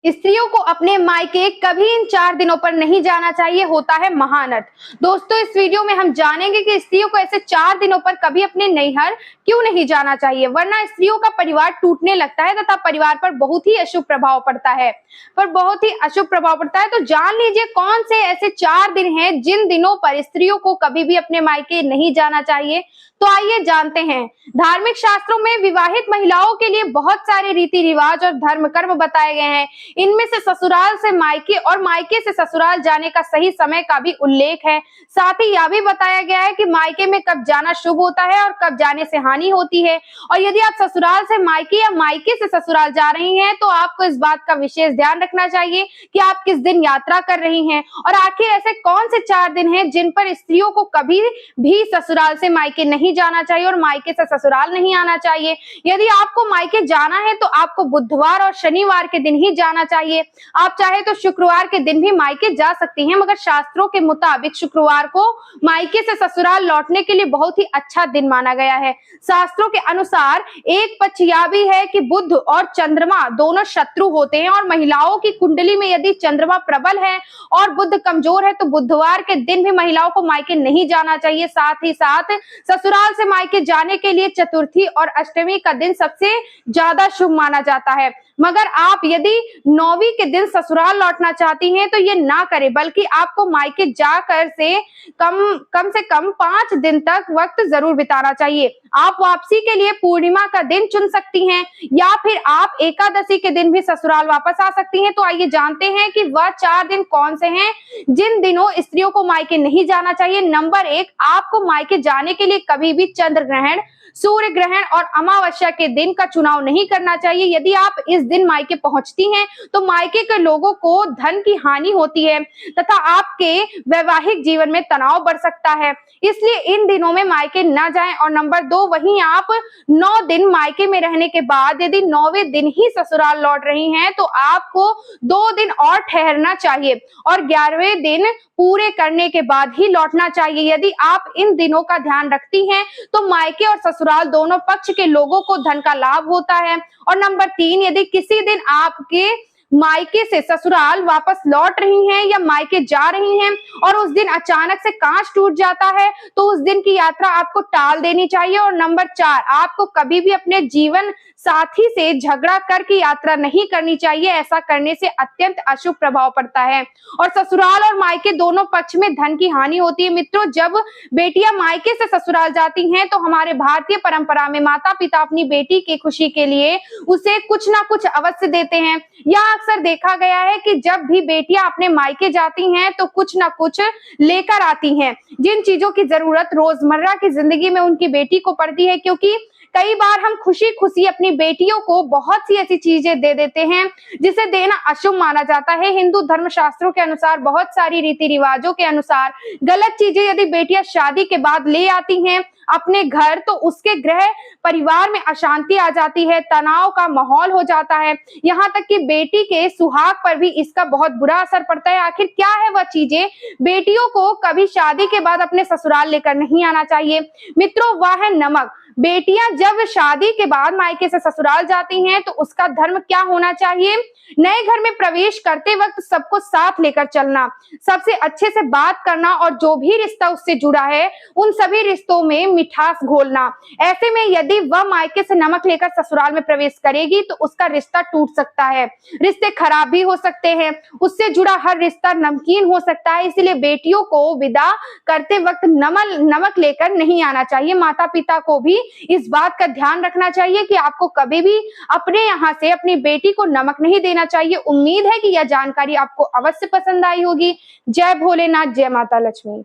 स्त्रियों को अपने मायके कभी इन 4 दिनों पर नहीं जाना चाहिए, होता है महाअनर्थ। दोस्तों, इस वीडियो में हम जानेंगे कि स्त्रियों को ऐसे 4 दिनों पर कभी अपने नैहर क्यों नहीं जाना चाहिए, वरना स्त्रियों का परिवार टूटने लगता है तथा परिवार पर बहुत ही अशुभ प्रभाव पड़ता है। तो जान लीजिए कौन से ऐसे 4 दिन हैं जिन दिनों पर स्त्रियों को कभी भी अपने मायके नहीं जाना चाहिए। तो आइए जानते हैं। धार्मिक शास्त्रों में विवाहित महिलाओं के लिए बहुत सारे रीति रिवाज और धर्म कर्म बताए गए हैं। इनमें से ससुराल से मायके और मायके से ससुराल जाने का सही समय का भी उल्लेख है। साथ ही यह भी बताया गया है कि मायके में कब जाना शुभ होता है और कब जाने से हानि होती है। और यदि आप ससुराल से मायके या मायके से ससुराल जा रही हैं तो आपको इस बात का विशेष ध्यान रखना चाहिए कि आप किस दिन यात्रा कर रही हैं और आखिर ऐसे कौन से 4 दिन हैं जिन पर स्त्रियों को कभी भी ससुराल से मायके नहीं जाना चाहिए और मायके से ससुराल नहीं आना चाहिए। यदि आपको मायके जाना है तो आपको बुधवार और शनिवार के दिन ही जाना चाहिए। आप चाहे तो शुक्रवार के दिन भी मायके जा सकती हैं, मगर शास्त्रों के मुताबिक शुक्रवार को मायके से ससुराल लौटने के लिए बहुत ही अच्छा दिन माना गया है। शास्त्रों के अनुसार एक पक्ष यह भी है कि बुध और चंद्रमा दोनों शत्रु होते हैं और महिलाओं की कुंडली में यदि चंद्रमा प्रबल है और बुध कमजोर है तो बुधवार के दिन भी महिलाओं को मायके नहीं जाना चाहिए। साथ ही साथ ससुराल से मायके जाने के लिए चतुर्थी और अष्टमी का दिन सबसे ज्यादा शुभ माना जाता है। मगर आप यदि 9वीं के दिन ससुराल लौटना चाहती हैं तो ये ना करें, बल्कि आपको मायके जाकर कम से कम 5 दिन तक वक्त जरूर बिताना चाहिए। आप वापसी के लिए पूर्णिमा का दिन चुन सकती हैं या फिर आप एकादशी के दिन भी ससुराल वापस आ सकती हैं। तो आइए जानते हैं कि वह 4 दिन कौन से हैं जिन दिनों स्त्रियों को मायके नहीं जाना चाहिए। नंबर 1, आपको मायके जाने के लिए कभी भी चंद्र ग्रहण, सूर्य ग्रहण और अमावस्या के दिन का चुनाव नहीं करना चाहिए। यदि आप इस दिन मायके पहुंचती हैं तो मायके के लोगों को धन की हानि होती है तथा आपके वैवाहिक जीवन में तनाव बढ़ सकता है, इसलिए इन दिनों में मायके ना जाएं। और नंबर 2, वहीं आप 9 दिन मायके में रहने के बाद यदि 9वें दिन ही ससुराल लौट रही हैं तो आपको 2 दिन और ठहरना चाहिए और 11वें दिन पूरे करने के बाद ही लौटना चाहिए। यदि आप इन दिनों का ध्यान रखती हैं तो मायके और ससुराल दोनों पक्ष के लोगों को धन का लाभ होता है। और नंबर 3, यदि किसी दिन आपके मायके से ससुराल वापस लौट रही हैं या मायके जा रही हैं और उस दिन अचानक से कांच टूट जाता है तो उस दिन की यात्रा आपको टाल देनी चाहिए। और नंबर 4, आपको कभी भी अपने जीवन साथी से झगड़ा करके यात्रा नहीं करनी चाहिए, ऐसा करने से अत्यंत अशुभ प्रभाव पड़ता है और ससुराल और मायके दोनों पक्ष में धन की हानि होती है। मित्रों, जब बेटियां मायके से ससुराल जाती हैं तो हमारे भारतीय परंपरा में माता पिता अपनी बेटी की खुशी के लिए उसे कुछ ना कुछ अवश्य देते हैं। यह अक्सर देखा गया है कि जब भी बेटियां अपने मायके जाती हैं तो कुछ ना कुछ लेकर आती हैं, जिन चीजों की जरूरत रोजमर्रा की जिंदगी में उनकी बेटी को पड़ती है, क्योंकि कई बार हम खुशी खुशी अपनी बेटियों को बहुत सी ऐसी चीजें दे देते हैं जिसे देना अशुभ माना जाता है। हिंदू धर्म शास्त्रों के अनुसार बहुत सारी रीति रिवाजों के अनुसार गलत चीजें यदि बेटियां शादी के बाद ले आती हैं अपने घर तो उसके गृह परिवार में अशांति आ जाती है, तनाव का माहौल हो जाता है, यहाँ तक कि बेटी के सुहाग पर भी इसका बहुत बुरा असर पड़ता है। आखिर क्या है वह चीजें? बेटियों को कभी शादी के बाद अपने ससुराल लेकर नहीं आना चाहिए। मित्रों, वह है नमक। बेटियां जब शादी के बाद मायके से ससुराल जाती हैं तो उसका धर्म क्या होना चाहिए? नए घर में प्रवेश करते वक्त सबको साथ लेकर चलना, सबसे अच्छे से बात करना और जो भी रिश्ता उससे जुड़ा है उन सभी रिश्तों में मिठास घोलना। ऐसे में यदि वह मायके से नमक लेकर ससुराल में प्रवेश करेगी तो उसका रिश्ता टूट सकता है, रिश्ते खराब भी हो सकते हैं, उससे जुड़ा हर रिश्ता नमकीन हो सकता है। इसलिए बेटियों को विदा करते वक्त नमक लेकर नहीं आना चाहिए। माता पिता को भी इस बात का ध्यान रखना चाहिए कि आपको कभी भी अपने यहाँ से अपनी बेटी को नमक नहीं देना चाहिए। उम्मीद है कि यह जानकारी आपको अवश्य पसंद आई होगी। जय भोलेनाथ, जय माता लक्ष्मी।